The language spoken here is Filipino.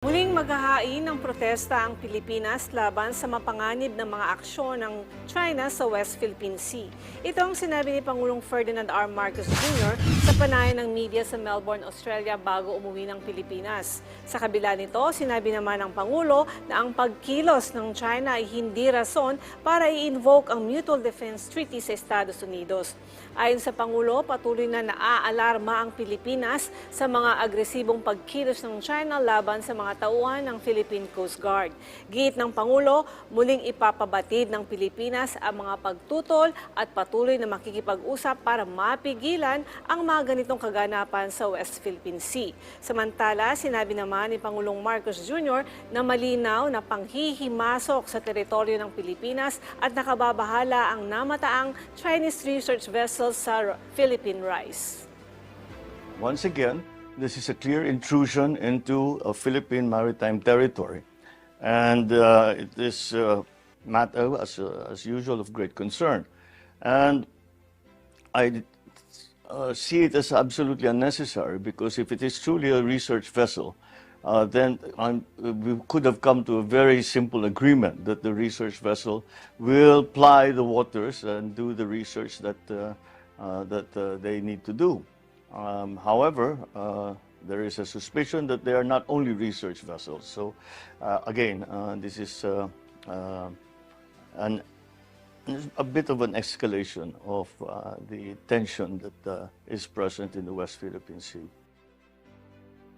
Muling maghahain ng protesta ang Pilipinas laban sa mapanganib na mga aksyon ng China sa West Philippine Sea. Ito ang sinabi ni Pangulong Ferdinand R. Marcos Jr. sa panayan ng media sa Melbourne, Australia bago umuwi ng Pilipinas. Sa kabila nito, sinabi naman ng Pangulo na ang pagkilos ng China ay hindi rason para i-invoke ang Mutual Defense Treaty sa Estados Unidos. Ayon sa Pangulo, patuloy na naaalarma ang Pilipinas sa mga agresibong pagkilos ng China laban sa mga tauhan ng Philippine Coast Guard. Giit ng Pangulo, muling ipapabatid ng Pilipinas ang mga pagtutol at patuloy na makikipag-usap para mapigilan ang mga ganitong kaganapan sa West Philippine Sea. Samantala, sinabi naman ni Pangulong Marcos Jr. na malinaw na panghihimasok sa teritoryo ng Pilipinas at nakababahala ang namataang Chinese research vessels sa Philippine Rice. Once again, this is a clear intrusion into a Philippine maritime territory. And it is a matter, as usual, of great concern. And I see it as absolutely unnecessary because if it is truly a research vessel, then we could have come to a very simple agreement that the research vessel will ply the waters and do the research that they need to do. However, there is a suspicion that they are not only research vessels. So, again, this is a bit of an escalation of the tension that is present in the West Philippine Sea.